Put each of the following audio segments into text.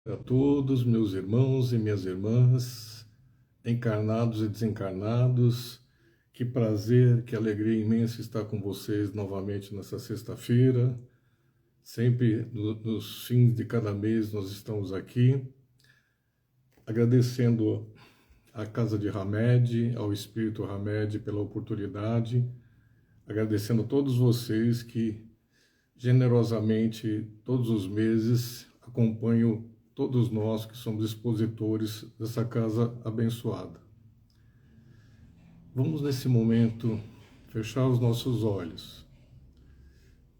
A todos, meus irmãos e minhas irmãs, encarnados e desencarnados, que prazer, que alegria imensa estar com vocês novamente nessa sexta-feira. Sempre nos fins de cada mês nós estamos aqui, agradecendo à Casa de Hamed, ao Espírito Hamed pela oportunidade, agradecendo a todos vocês que generosamente, todos os meses, acompanham todos nós que somos expositores dessa casa abençoada. Vamos, nesse momento, fechar os nossos olhos.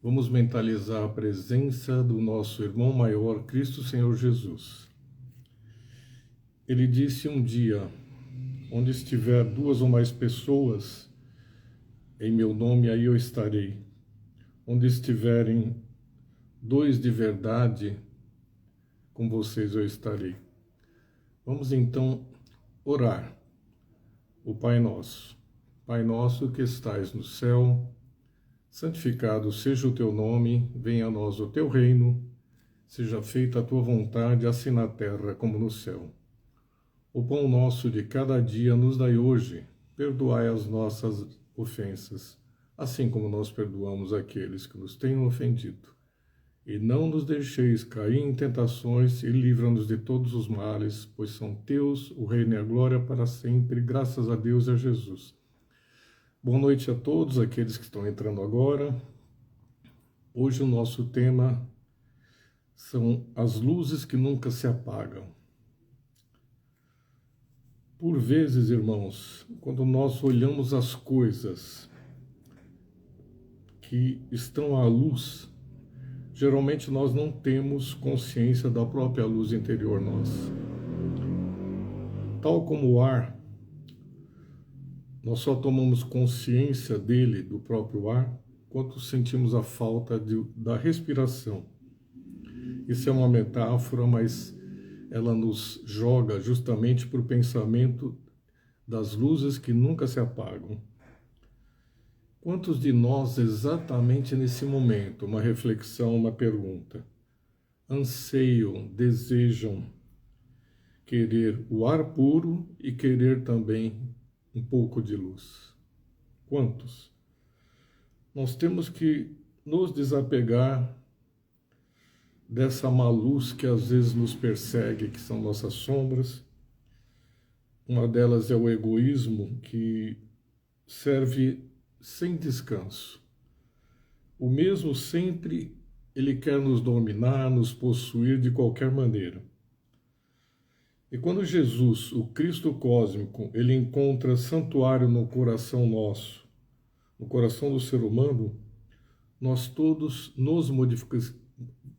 Vamos mentalizar a presença do nosso irmão maior, Cristo Senhor Jesus. Ele disse um dia: onde estiver duas ou mais pessoas, em meu nome, aí eu estarei. Onde estiverem dois de verdade, com vocês eu estarei. Vamos então orar. O Pai Nosso. Pai nosso que estais no céu, santificado seja o teu nome, venha a nós o teu reino, seja feita a tua vontade, assim na terra como no céu. O pão nosso de cada dia nos dai hoje, perdoai as nossas ofensas, assim como nós perdoamos aqueles que nos tenham ofendido. E não nos deixeis cair em tentações, e livra-nos de todos os males, pois são teus o reino e a glória para sempre, graças a Deus e a Jesus. Boa noite a todos aqueles que estão entrando agora. Hoje o nosso tema são as luzes que nunca se apagam. Por vezes, irmãos, quando nós olhamos as coisas que estão à luz, geralmente nós não temos consciência da própria luz interior nossa. Tal como o ar, nós só tomamos consciência dele, do próprio ar, quando sentimos a falta da respiração. Isso é uma metáfora, mas ela nos joga justamente para o pensamento das luzes que nunca se apagam. Quantos de nós, exatamente nesse momento, uma reflexão, uma pergunta, anseiam, desejam querer o ar puro e querer também um pouco de luz? Quantos? Nós temos que nos desapegar dessa má luz que às vezes nos persegue, que são nossas sombras. Uma delas é o egoísmo, que serve sem descanso. O mesmo sempre ele quer nos dominar, nos possuir de qualquer maneira. E quando Jesus, o Cristo cósmico, ele encontra santuário no coração nosso, no coração do ser humano, nós todos nos modificamos,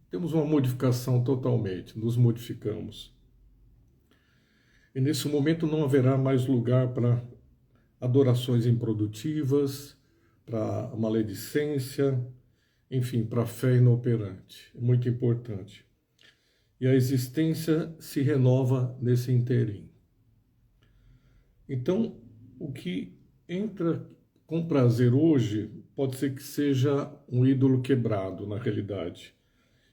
temos uma modificação totalmente, nos modificamos. E nesse momento não haverá mais lugar para adorações improdutivas, para maledicência, enfim, para a fé inoperante. É muito importante. E a existência se renova nesse inteirinho. Então, o que entra com prazer hoje pode ser que seja um ídolo quebrado, na realidade.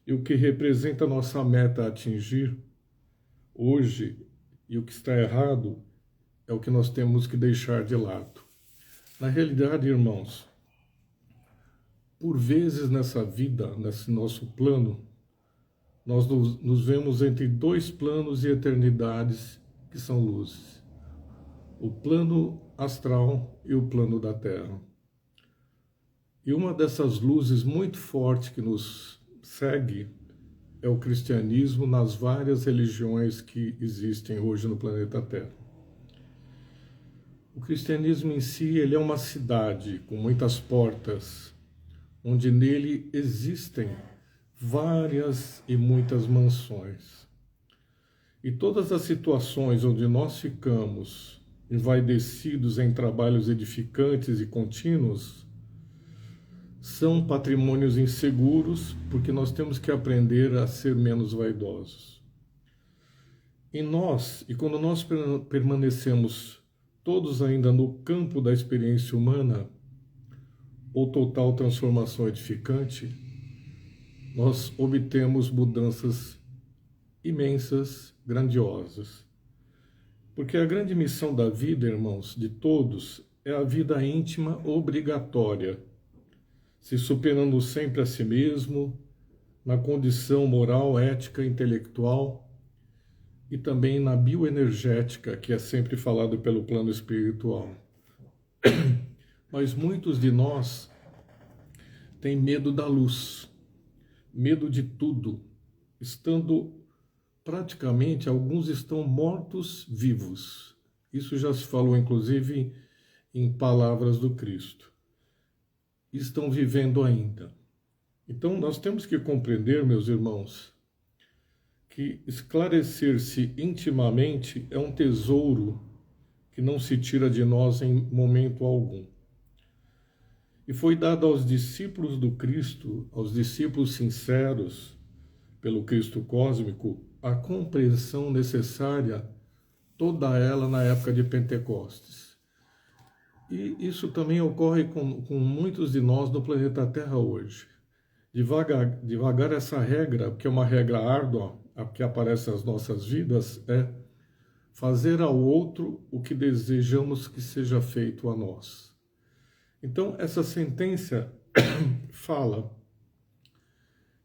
E o que representa a nossa meta a atingir hoje e o que está errado é o que nós temos que deixar de lado. Na realidade, irmãos, por vezes nessa vida, nesse nosso plano, nós nos vemos entre dois planos e eternidades que são luzes. O plano astral e o plano da Terra. E uma dessas luzes muito forte que nos segue é o cristianismo nas várias religiões que existem hoje no planeta Terra. O cristianismo em si, ele é uma cidade com muitas portas, onde nele existem várias e muitas mansões. E todas as situações onde nós ficamos envaidecidos em trabalhos edificantes e contínuos são patrimônios inseguros, porque nós temos que aprender a ser menos vaidosos. E quando nós permanecemos todos ainda no campo da experiência humana, ou total transformação edificante, nós obtemos mudanças imensas, grandiosas. Porque a grande missão da vida, irmãos, de todos, é a vida íntima obrigatória, se superando sempre a si mesmo, na condição moral, ética, intelectual e também na bioenergética, que é sempre falado pelo plano espiritual. Mas muitos de nós têm medo da luz, medo de tudo, estando praticamente, alguns estão mortos-vivos. Isso já se falou, inclusive, em palavras do Cristo. Estão vivendo ainda. Então, nós temos que compreender, meus irmãos, que esclarecer-se intimamente é um tesouro que não se tira de nós em momento algum. E foi dado aos discípulos do Cristo, aos discípulos sinceros, pelo Cristo cósmico, a compreensão necessária, toda ela na época de Pentecostes. E isso também ocorre com muitos de nós no planeta Terra hoje. Devagar essa regra, que é uma regra árdua, a que aparece nas nossas vidas, é fazer ao outro o que desejamos que seja feito a nós. Então, essa sentença fala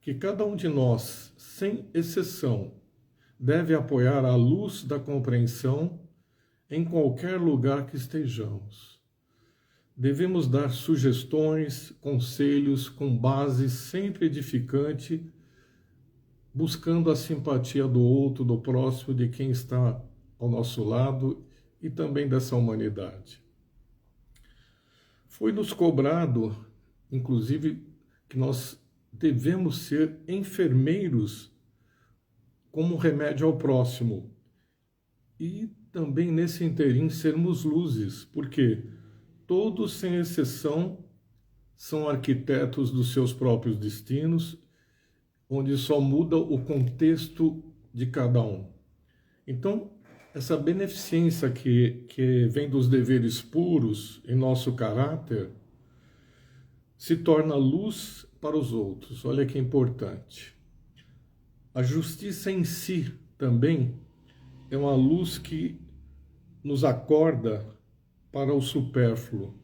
que cada um de nós, sem exceção, deve apoiar a luz da compreensão em qualquer lugar que estejamos. Devemos dar sugestões, conselhos com base sempre edificante, buscando a simpatia do outro, do próximo, de quem está ao nosso lado e também dessa humanidade. Foi-nos cobrado, inclusive, que nós devemos ser enfermeiros como remédio ao próximo. E também nesse interim sermos luzes, porque todos, sem exceção, são arquitetos dos seus próprios destinos, onde só muda o contexto de cada um. Então, essa beneficência que vem dos deveres puros em nosso caráter se torna luz para os outros. Olha que importante. A justiça em si também é uma luz que nos acorda para o supérfluo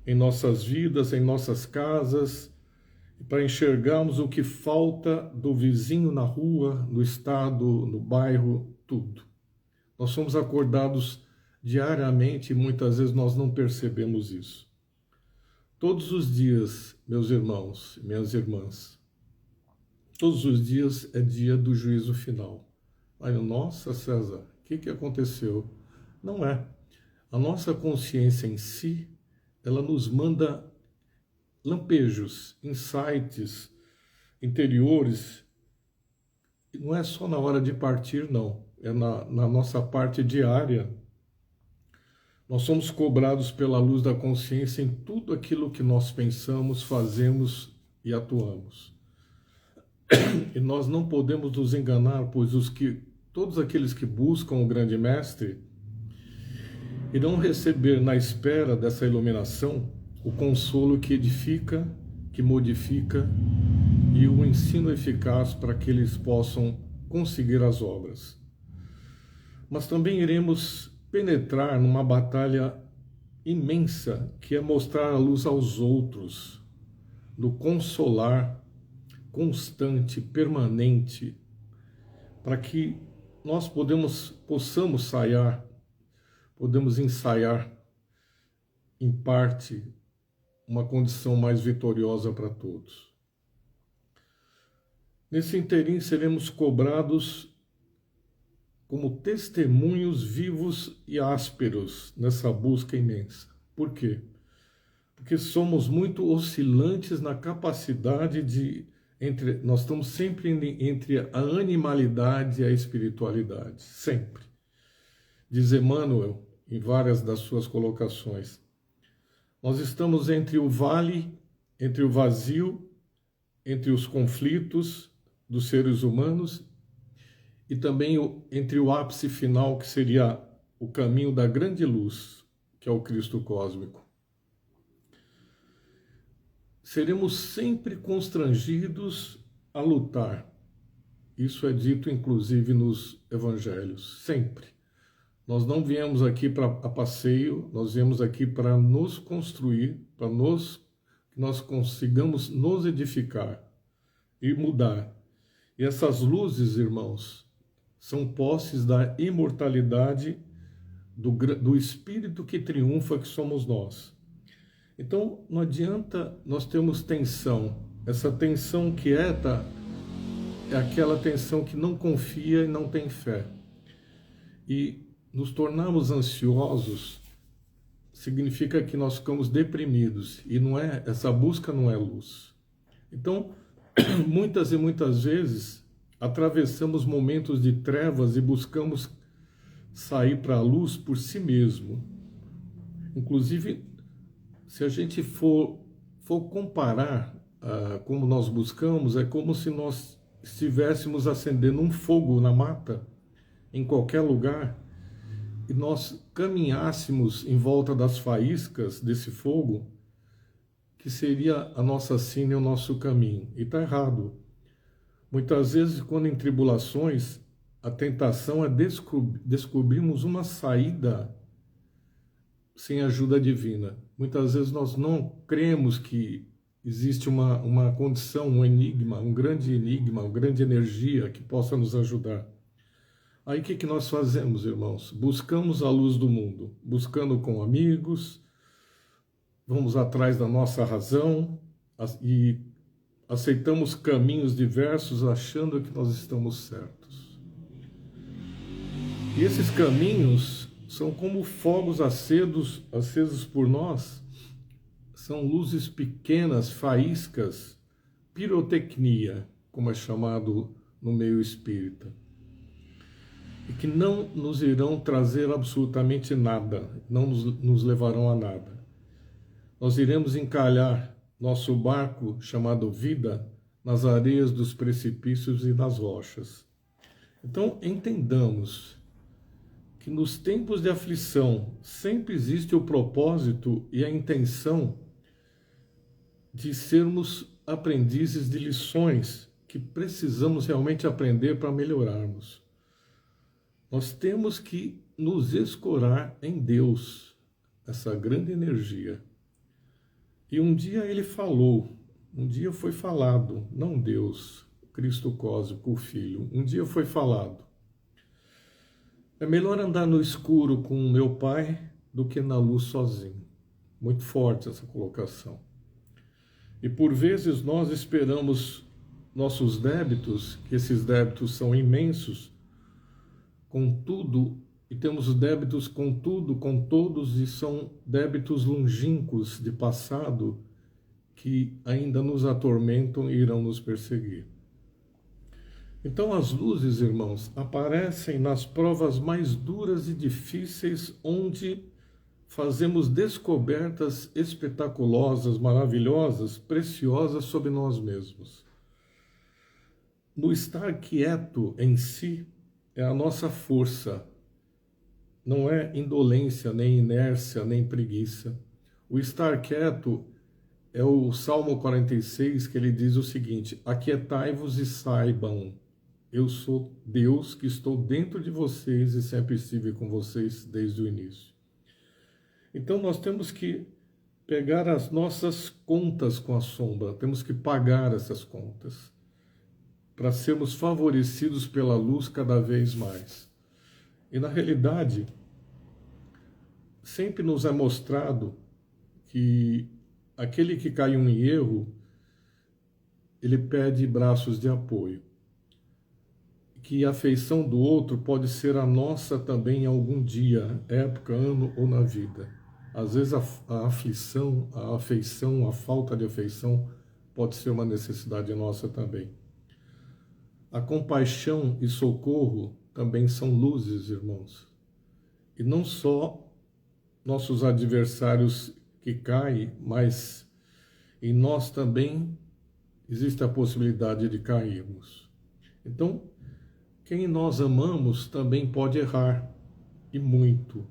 em nossas vidas, em nossas casas, para enxergarmos o que falta do vizinho na rua, no estado, no bairro, tudo. Nós somos acordados diariamente e muitas vezes nós não percebemos isso. Todos os dias, meus irmãos e minhas irmãs, todos os dias é dia do juízo final. Aí, nossa, César, o que aconteceu? Não é. A nossa consciência em si, ela nos manda lampejos, insights interiores. E não é só na hora de partir, não. É na nossa parte diária. Nós somos cobrados pela luz da consciência em tudo aquilo que nós pensamos, fazemos e atuamos. E nós não podemos nos enganar, pois todos aqueles que buscam o grande mestre irão receber na espera dessa iluminação o consolo que edifica, que modifica e o ensino eficaz para que eles possam conseguir as obras. Mas também iremos penetrar numa batalha imensa, que é mostrar a luz aos outros, do consolar constante, permanente, para que nós possamos ensaiar em parte uma condição mais vitoriosa para todos. Nesse interim seremos cobrados como testemunhos vivos e ásperos nessa busca imensa. Por quê? Porque somos muito oscilantes na capacidade nós estamos sempre entre a animalidade e a espiritualidade, sempre. Diz Emmanuel, em várias das suas colocações, nós estamos entre o vale, entre o vazio, entre os conflitos dos seres humanos e também entre o ápice final, que seria o caminho da grande luz, que é o Cristo cósmico. Seremos sempre constrangidos a lutar Isso é dito inclusive nos evangelhos, sempre. Nós não viemos aqui a passeio, nós viemos aqui para nos construir, para que nós consigamos nos edificar e mudar. E essas luzes, irmãos, são posses da imortalidade do Espírito que triunfa, que somos nós. Então, não adianta nós termos tensão. Essa tensão quieta é aquela tensão que não confia e não tem fé. E nos tornarmos ansiosos significa que nós ficamos deprimidos. E essa busca não é luz. Então, muitas e muitas vezes, atravessamos momentos de trevas e buscamos sair para a luz por si mesmo. Inclusive, se a gente for comparar como nós buscamos, é como se nós estivéssemos acendendo um fogo na mata, em qualquer lugar, e nós caminhássemos em volta das faíscas desse fogo, que seria a nossa sina e o nosso caminho. E está errado. Muitas vezes, quando em tribulações, a tentação é descobrirmos uma saída sem ajuda divina. Muitas vezes nós não cremos que existe uma condição, um enigma, uma grande energia que possa nos ajudar. Aí o que nós fazemos, irmãos? Buscamos a luz do mundo, buscando com amigos, vamos atrás da nossa razão e aceitamos caminhos diversos achando que nós estamos certos. E esses caminhos são como fogos acesos por nós, são luzes pequenas, faíscas, pirotecnia, como é chamado no meio espírita, e que não nos irão trazer absolutamente nada, não nos levarão a nada. Nós iremos encalhar nosso barco, chamado vida, nas areias dos precipícios e nas rochas. Então, entendamos que nos tempos de aflição sempre existe o propósito e a intenção de sermos aprendizes de lições que precisamos realmente aprender para melhorarmos. Nós temos que nos escorar em Deus, essa grande energia. E um dia ele falou, um dia foi falado, não Deus, Cristo cósmico, o Filho, um dia foi falado. É melhor andar no escuro com o meu Pai do que na luz sozinho. Muito forte essa colocação. E por vezes nós esperamos nossos débitos, que esses débitos são imensos, com tudo, e temos débitos com tudo, com todos, e são débitos longínquos de passado que ainda nos atormentam e irão nos perseguir. Então as luzes, irmãos, aparecem nas provas mais duras e difíceis, onde fazemos descobertas espetaculosas, maravilhosas, preciosas sobre nós mesmos. No estar quieto em si é a nossa força, não é indolência, nem inércia, nem preguiça. O estar quieto é o Salmo 46, que ele diz o seguinte: aquietai-vos e saibam, eu sou Deus que estou dentro de vocês e sempre estive com vocês desde o início. Então nós temos que pegar as nossas contas com a sombra, temos que pagar essas contas, para sermos favorecidos pela luz cada vez mais. E na realidade, sempre nos é mostrado que aquele que caiu em erro, ele pede braços de apoio. Que a afeição do outro pode ser a nossa também em algum dia, época, ano ou na vida. Às vezes a aflição, a afeição, a falta de afeição pode ser uma necessidade nossa também. A compaixão e socorro também são luzes, irmãos. E não só nossos adversários que caem, mas em nós também existe a possibilidade de cairmos. Então, quem nós amamos também pode errar, e muito.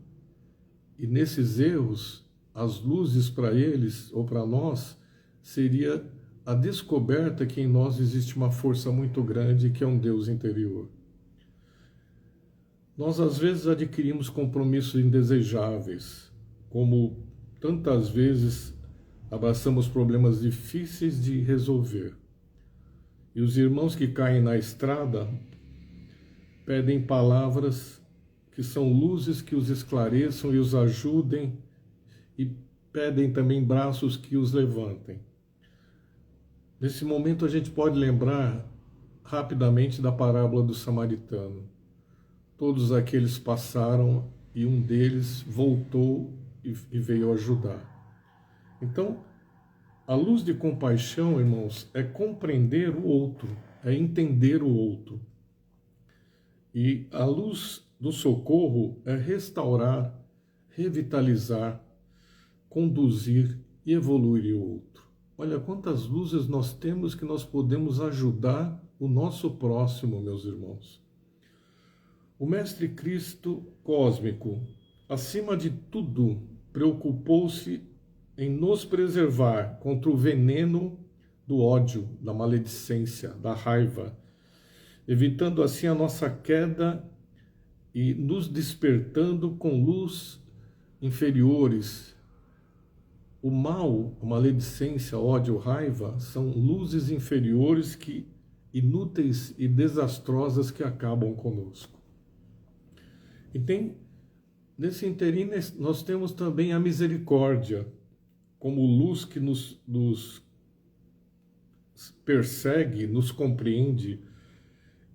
E nesses erros, as luzes para eles ou para nós seria a descoberta que em nós existe uma força muito grande, que é um Deus interior. Nós, às vezes, adquirimos compromissos indesejáveis, como tantas vezes abraçamos problemas difíceis de resolver. E os irmãos que caem na estrada pedem palavras que são luzes que os esclareçam e os ajudem, e pedem também braços que os levantem. Nesse momento a gente pode lembrar rapidamente da parábola do samaritano. Todos aqueles passaram e um deles voltou e veio ajudar. Então, a luz de compaixão, irmãos, é compreender o outro, é entender o outro. E a luz do socorro é restaurar, revitalizar, conduzir e evoluir o outro. Olha quantas luzes nós temos que nós podemos ajudar o nosso próximo, meus irmãos. O Mestre Cristo cósmico, acima de tudo, preocupou-se em nos preservar contra o veneno do ódio, da maledicência, da raiva, evitando assim a nossa queda e nos despertando com luz inferiores. O mal, a maledicência, ódio, raiva são luzes inferiores que inúteis e desastrosas que acabam conosco. E nesse interim nós temos também a misericórdia, como luz que nos persegue, nos compreende,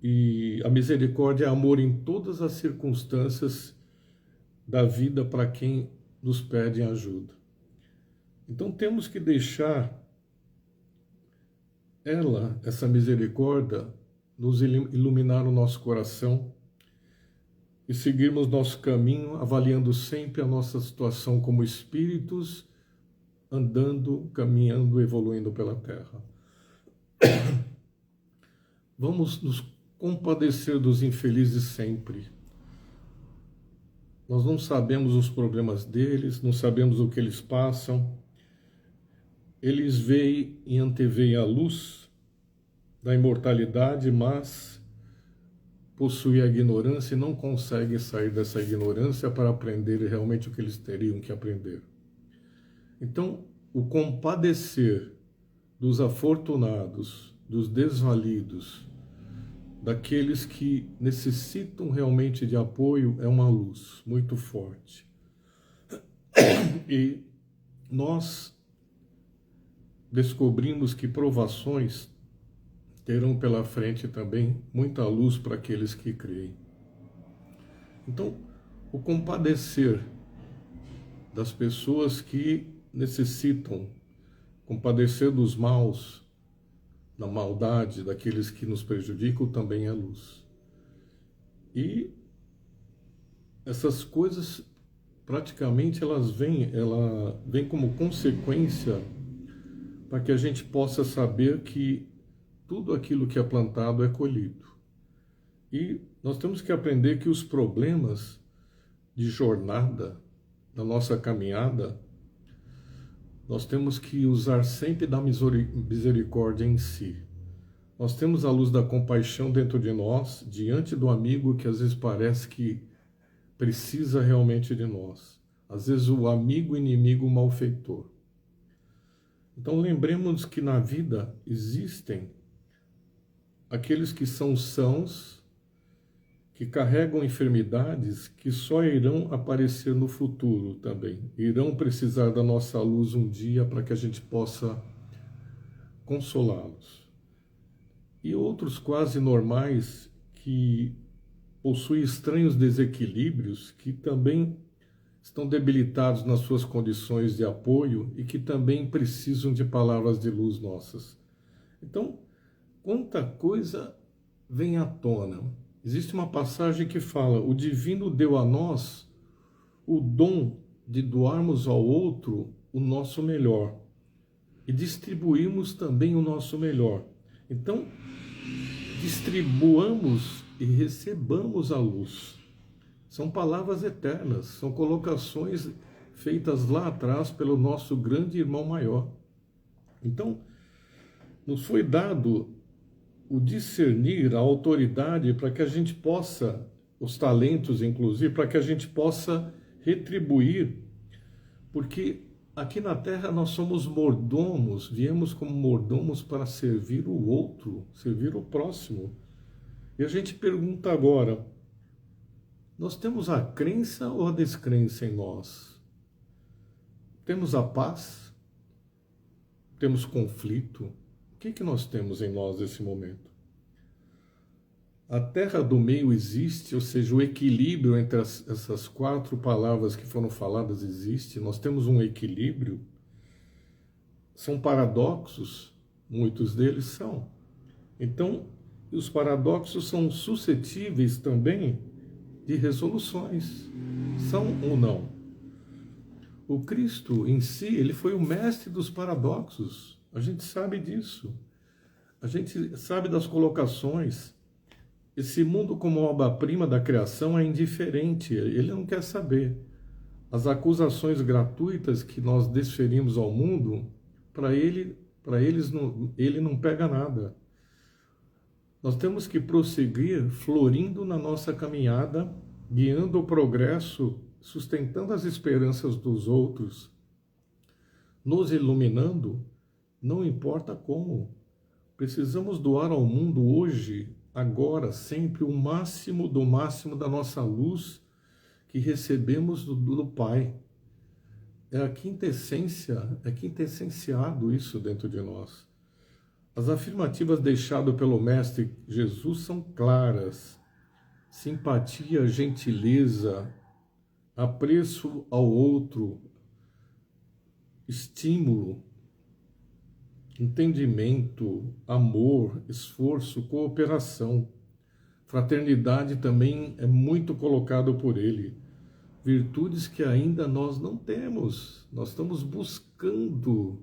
e a misericórdia é amor em todas as circunstâncias da vida para quem nos pede ajuda. Então temos que deixar essa misericórdia, nos iluminar o nosso coração e seguirmos nosso caminho, avaliando sempre a nossa situação como espíritos, andando, caminhando, evoluindo pela Terra. Vamos nos compadecer dos infelizes sempre. Nós não sabemos os problemas deles, não sabemos o que eles passam. Eles veem e anteveem a luz da imortalidade, mas possuem a ignorância e não conseguem sair dessa ignorância para aprender realmente o que eles teriam que aprender. Então, o compadecer dos afortunados, dos desvalidos, daqueles que necessitam realmente de apoio é uma luz muito forte. E nós descobrimos que provações terão pela frente também muita luz para aqueles que creem. Então, o compadecer das pessoas que necessitam, compadecer dos maus, da maldade, daqueles que nos prejudicam, também é luz. E essas coisas, praticamente, ela vem como consequência para que a gente possa saber que tudo aquilo que é plantado é colhido. E nós temos que aprender que os problemas de jornada, da nossa caminhada, nós temos que usar sempre da misericórdia em si. Nós temos a luz da compaixão dentro de nós, diante do amigo que às vezes parece que precisa realmente de nós. Às vezes o amigo inimigo malfeitor. Então lembremos que na vida existem aqueles que são sãos, que carregam enfermidades que só irão aparecer no futuro também. Irão precisar da nossa luz um dia para que a gente possa consolá-los. E outros quase normais que possuem estranhos desequilíbrios, que também estão debilitados nas suas condições de apoio e que também precisam de palavras de luz nossas. Então, quanta coisa vem à tona. Existe uma passagem que fala: o divino deu a nós o dom de doarmos ao outro o nosso melhor e distribuímos também o nosso melhor. Então, distribuamos e recebamos a luz. São palavras eternas, são colocações feitas lá atrás pelo nosso grande irmão maior. Então, Nos foi dado o discernir, a autoridade para que a gente possa, os talentos inclusive, para que a gente possa retribuir, porque aqui na Terra nós somos mordomos, viemos como mordomos para servir o outro, servir o próximo. E a gente pergunta agora, nós temos a crença ou a descrença em nós? Temos a paz? Temos conflito? O que nós temos em nós nesse momento? A terra do meio existe, ou seja, o equilíbrio entre essas 4 palavras que foram faladas existe. Nós temos um equilíbrio. São paradoxos, muitos deles são. Então, os paradoxos são suscetíveis também de resoluções. São ou não? O Cristo em si, ele foi o mestre dos paradoxos. A gente sabe disso. A gente sabe das colocações. Esse mundo como obra-prima da criação é indiferente. Ele não quer saber. As acusações gratuitas que nós desferimos ao mundo, para eles ele não pega nada. Nós temos que prosseguir florindo na nossa caminhada, guiando o progresso, sustentando as esperanças dos outros, nos iluminando, não importa como. Precisamos doar ao mundo hoje, agora, sempre, o máximo do máximo da nossa luz que recebemos do Pai. É quintessenciado isso dentro de nós. As afirmativas deixadas pelo Mestre Jesus são claras. Simpatia, gentileza, apreço ao outro, estímulo, entendimento, amor, esforço, cooperação. Fraternidade também é muito colocado por ele. Virtudes que ainda nós não temos, nós estamos buscando.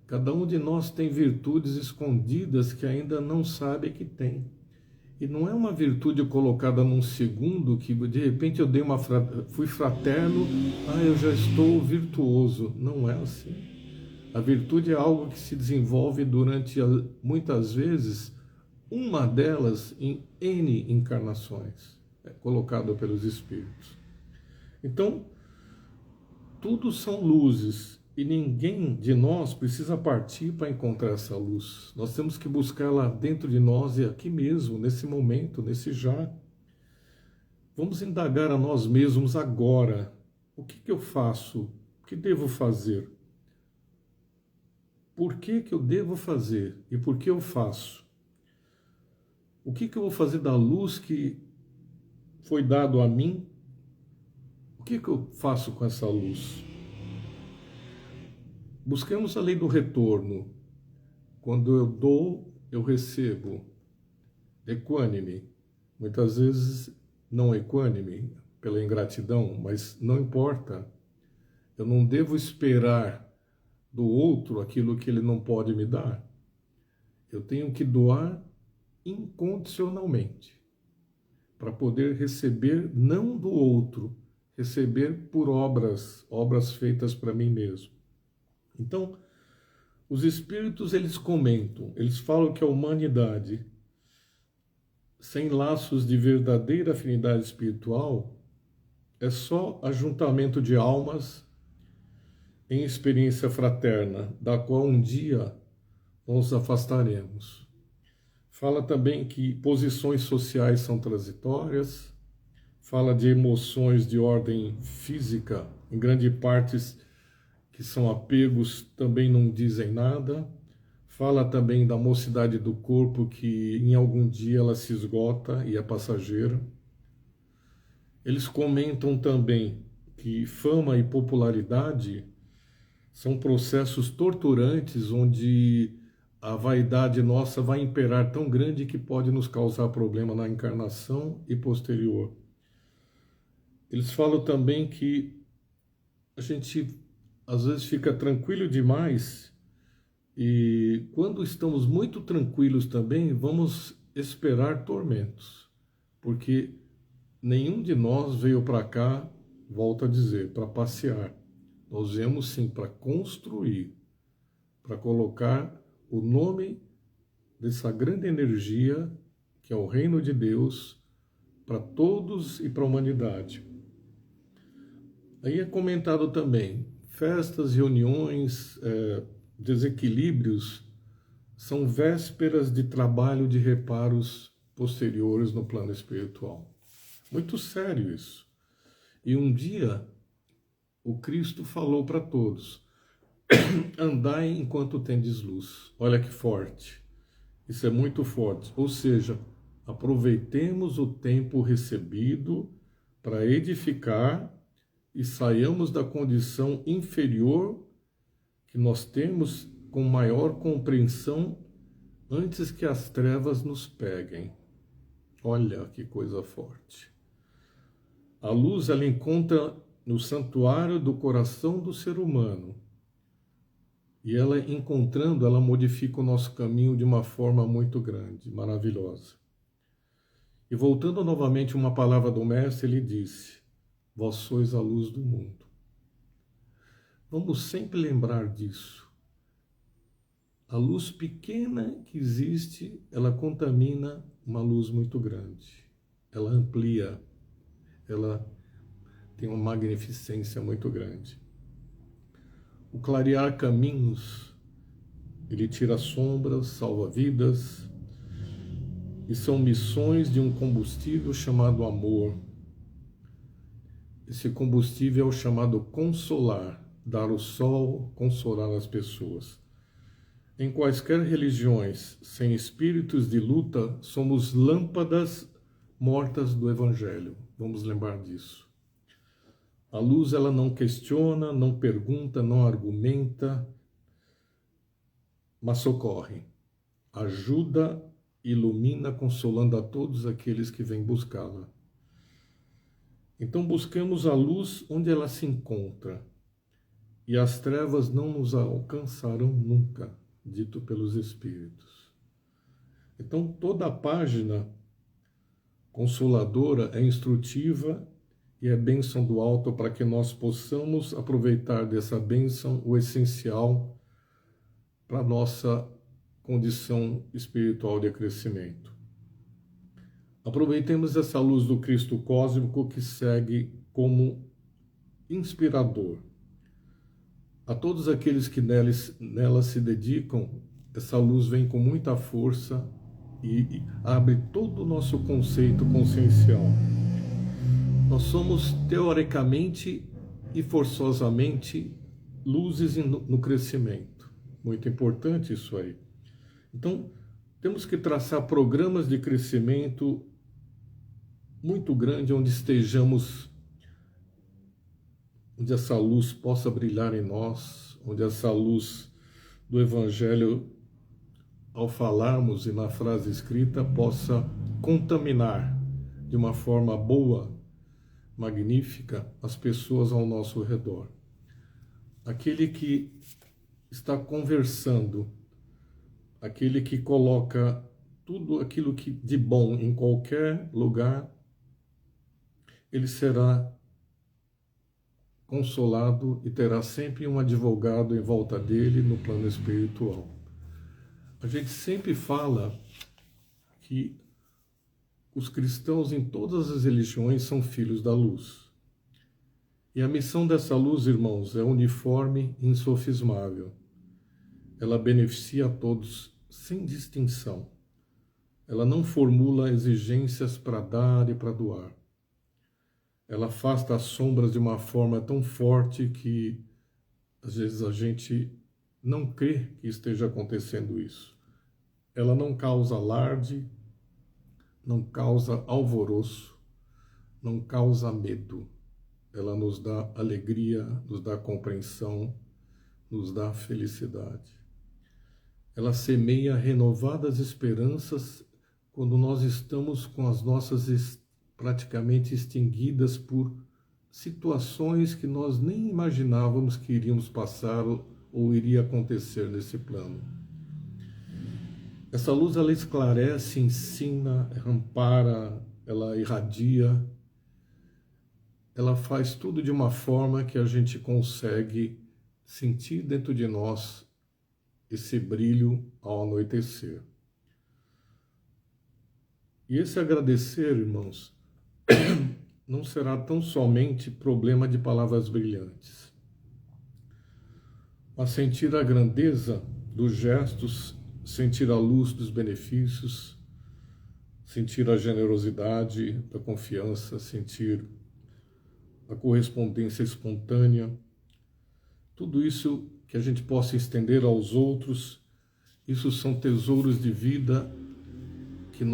Cada um de nós tem virtudes escondidas que ainda não sabe que tem. E não é uma virtude colocada num segundo que de repente eu fui fraterno, eu já estou virtuoso. Não é assim. A virtude é algo que se desenvolve durante, muitas vezes, uma delas em N encarnações, colocada pelos Espíritos. Então, tudo são luzes. E ninguém de nós precisa partir para encontrar essa luz. Nós temos que buscá-la dentro de nós e aqui mesmo, nesse momento, nesse já. Vamos indagar a nós mesmos agora. O que eu faço? O que devo fazer? Por que eu devo fazer? E por que eu faço? O que eu vou fazer da luz que foi dado a mim? O que eu faço com essa luz? Busquemos a lei do retorno. Quando eu dou, eu recebo. Equânime. Muitas vezes não equânime, pela ingratidão, mas não importa. Eu não devo esperar do outro aquilo que ele não pode me dar. Eu tenho que doar incondicionalmente, para poder receber não do outro, receber por obras feitas para mim mesmo. Então, os espíritos, eles comentam, eles falam que a humanidade, sem laços de verdadeira afinidade espiritual, é só ajuntamento de almas em experiência fraterna, da qual um dia nos afastaremos. Fala também que posições sociais são transitórias, fala de emoções de ordem física, em grande parte que são apegos, também não dizem nada. Fala também da mocidade do corpo, que em algum dia ela se esgota e é passageira. Eles comentam também que fama e popularidade são processos torturantes, onde a vaidade nossa vai imperar tão grande que pode nos causar problema na encarnação e posterior. Eles falam também que a gente às vezes fica tranquilo demais, e quando estamos muito tranquilos também, vamos esperar tormentos, porque nenhum de nós veio para cá, volto a dizer, para passear. Nós viemos sim para construir, para colocar o nome dessa grande energia que é o reino de Deus para todos e para a humanidade. Aí é comentado também, festas, reuniões, desequilíbrios são vésperas de trabalho de reparos posteriores no plano espiritual. Muito sério isso. E um dia o Cristo falou para todos, andai enquanto tendes luz. Olha que forte. Isso é muito forte. Ou seja, aproveitemos o tempo recebido para edificar e saiamos da condição inferior que nós temos com maior compreensão antes que as trevas nos peguem. Olha que coisa forte. A luz, ela encontra no santuário do coração do ser humano. E ela, encontrando, ela modifica o nosso caminho de uma forma muito grande, maravilhosa. E voltando novamente uma palavra do Mestre, ele disse, vós sois a luz do mundo. Vamos sempre lembrar disso. A luz pequena que existe, ela contamina uma luz muito grande. Ela amplia, ela tem uma magnificência muito grande. O clarear caminhos, ele tira sombras, salva vidas, e são missões de um combustível chamado amor. Esse combustível é o chamado consolar, dar o sol, consolar as pessoas. Em quaisquer religiões, sem espíritos de luta, somos lâmpadas mortas do Evangelho. Vamos lembrar disso. A luz, ela não questiona, não pergunta, não argumenta, mas socorre, ajuda, ilumina, consolando a todos aqueles que vêm buscá-la. Então buscamos a luz onde ela se encontra, e as trevas não nos alcançarão nunca, dito pelos Espíritos. Então toda a página consoladora é instrutiva e é bênção do alto para que nós possamos aproveitar dessa bênção o essencial para a nossa condição espiritual de crescimento. Aproveitemos essa luz do Cristo cósmico que segue como inspirador. A todos aqueles que nela se dedicam, essa luz vem com muita força e abre todo o nosso conceito consciencial. Nós somos, teoricamente e forçosamente, luzes no crescimento. Muito importante isso aí. Então, temos que traçar programas de crescimento muito grande, onde estejamos, onde essa luz possa brilhar em nós, onde essa luz do Evangelho, ao falarmos e na frase escrita, possa contaminar de uma forma boa, magnífica, as pessoas ao nosso redor. Aquele que está conversando, aquele que coloca tudo aquilo que de bom em qualquer lugar, ele será consolado e terá sempre um advogado em volta dele no plano espiritual. A gente sempre fala que os cristãos em todas as religiões são filhos da luz. E a missão dessa luz, irmãos, é uniforme e insofismável. Ela beneficia a todos sem distinção. Ela não formula exigências para dar e para doar. Ela afasta as sombras de uma forma tão forte que às vezes a gente não crê que esteja acontecendo isso. Ela não causa alarde, não causa alvoroço, não causa medo. Ela nos dá alegria, nos dá compreensão, nos dá felicidade. Ela semeia renovadas esperanças quando nós estamos com as nossas praticamente extinguidas por situações que nós nem imaginávamos que iríamos passar ou iria acontecer nesse plano. Essa luz, ela esclarece, ensina, ampara, ela irradia, ela faz tudo de uma forma que a gente consegue sentir dentro de nós esse brilho ao anoitecer. E esse agradecer, irmãos, não será tão somente problema de palavras brilhantes, mas sentir a grandeza dos gestos, sentir a luz dos benefícios, sentir a generosidade da confiança, sentir a correspondência espontânea, tudo isso que a gente possa estender aos outros, isso são tesouros de vida que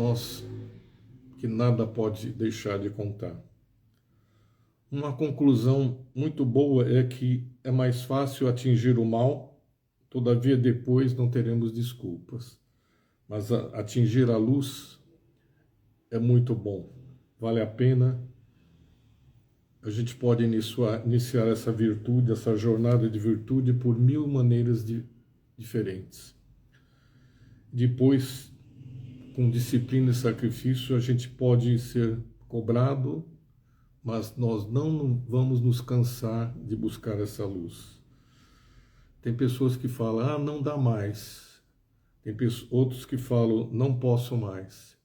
nada pode deixar de contar. Uma conclusão muito boa é que é mais fácil atingir o mal, todavia depois não teremos desculpas. Mas atingir a luz é muito bom, vale a pena. A gente pode iniciar essa virtude, essa jornada de virtude por 1000 maneiras diferentes. Depois, com disciplina e sacrifício, a gente pode ser cobrado, mas nós não vamos nos cansar de buscar essa luz. Tem pessoas que falam, não dá mais. Tem outros que falam, não posso mais.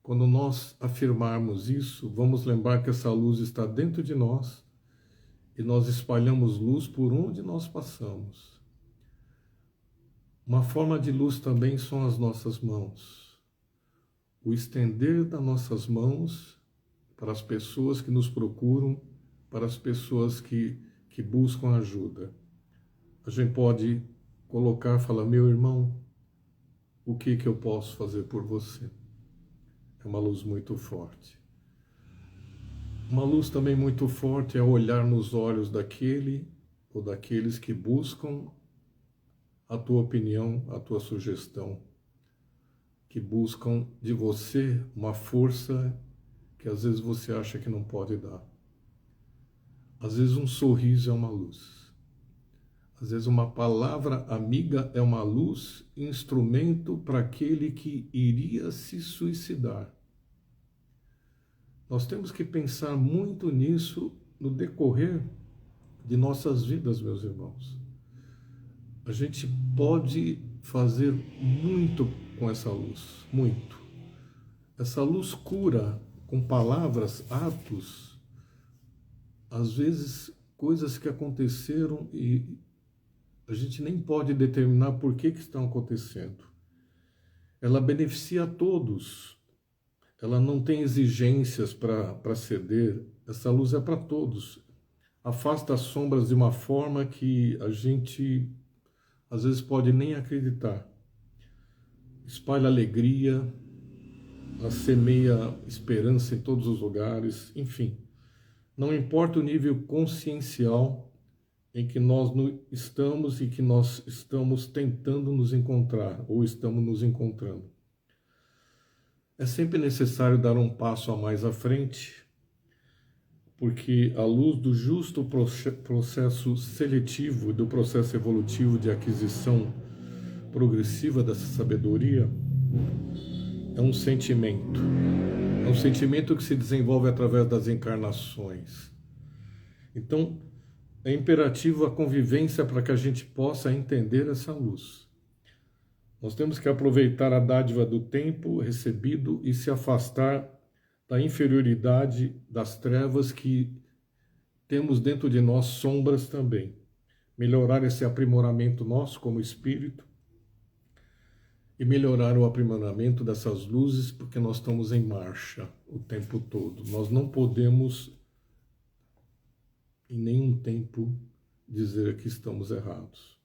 Quando nós afirmarmos isso, vamos lembrar que essa luz está dentro de nós e nós espalhamos luz por onde nós passamos. Uma forma de luz também são as nossas mãos. O estender das nossas mãos para as pessoas que nos procuram, para as pessoas que buscam ajuda. A gente pode colocar, falar, meu irmão, o que eu posso fazer por você? É uma luz muito forte. Uma luz também muito forte é olhar nos olhos daquele ou daqueles que buscam a tua opinião, a tua sugestão, que buscam de você uma força que às vezes você acha que não pode dar. Às vezes um sorriso é uma luz. Às vezes uma palavra amiga é uma luz, instrumento para aquele que iria se suicidar. Nós temos que pensar muito nisso no decorrer de nossas vidas, meus irmãos. A gente pode fazer muito com essa luz, muito. Essa luz cura com palavras, atos, às vezes coisas que aconteceram e a gente nem pode determinar por que estão acontecendo. Ela beneficia a todos. Ela não tem exigências para ceder. Essa luz é para todos. Afasta as sombras de uma forma que a gente às vezes pode nem acreditar. Espalha alegria, ela semeia esperança em todos os lugares, enfim. Não importa o nível consciencial em que nós estamos e que nós estamos tentando nos encontrar, ou estamos nos encontrando. É sempre necessário dar um passo a mais à frente, porque à luz do justo processo seletivo, do processo evolutivo de aquisição progressiva dessa sabedoria, é um sentimento que se desenvolve através das encarnações. Então, é imperativo a convivência para que a gente possa entender essa luz. Nós temos que aproveitar a dádiva do tempo recebido e se afastar da inferioridade das trevas que temos dentro de nós, sombras também. Melhorar esse aprimoramento nosso como espírito e melhorar o aprimoramento dessas luzes, porque nós estamos em marcha o tempo todo. Nós não podemos em nenhum tempo dizer que estamos errados.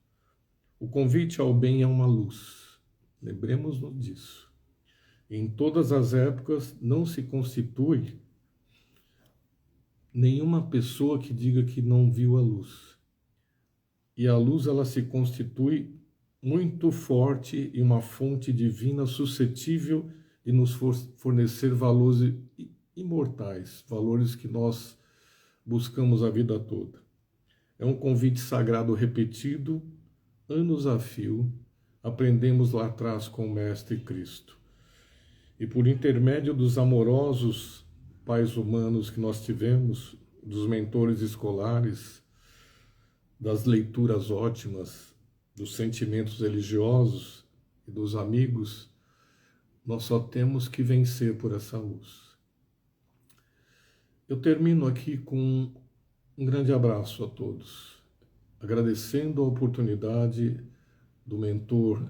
O convite ao bem é uma luz. Lembremos-nos disso. Em todas as épocas não se constitui nenhuma pessoa que diga que não viu a luz. E a luz, ela se constitui muito forte e uma fonte divina suscetível de nos fornecer valores imortais, valores que nós buscamos a vida toda. É um convite sagrado repetido, anos a fio, aprendemos lá atrás com o Mestre Cristo. E por intermédio dos amorosos pais humanos que nós tivemos, dos mentores escolares, das leituras ótimas, dos sentimentos religiosos e dos amigos, nós só temos que vencer por essa luz. Eu termino aqui com um grande abraço a todos, agradecendo a oportunidade do mentor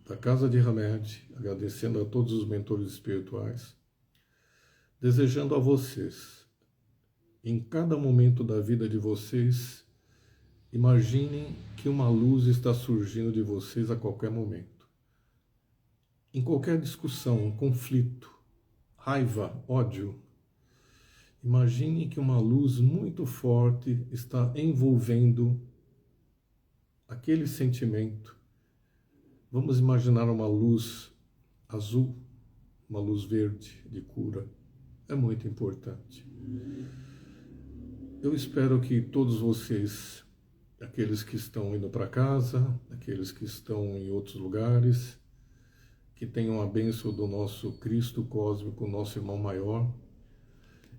da Casa de Hamed, agradecendo a todos os mentores espirituais, desejando a vocês, em cada momento da vida de vocês, imaginem que uma luz está surgindo de vocês a qualquer momento. Em qualquer discussão, conflito, raiva, ódio, imagine que uma luz muito forte está envolvendo aquele sentimento. Vamos imaginar uma luz azul, uma luz verde de cura. É muito importante. Eu espero que todos vocês, aqueles que estão indo para casa, aqueles que estão em outros lugares, que tenham a bênção do nosso Cristo cósmico, nosso irmão maior.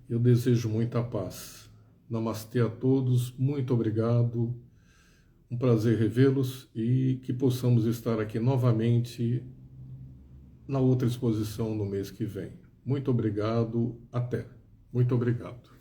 Eu desejo muita paz. Namastê a todos, muito obrigado. Um prazer revê-los e que possamos estar aqui novamente na outra exposição no mês que vem. Muito obrigado, até. Muito obrigado.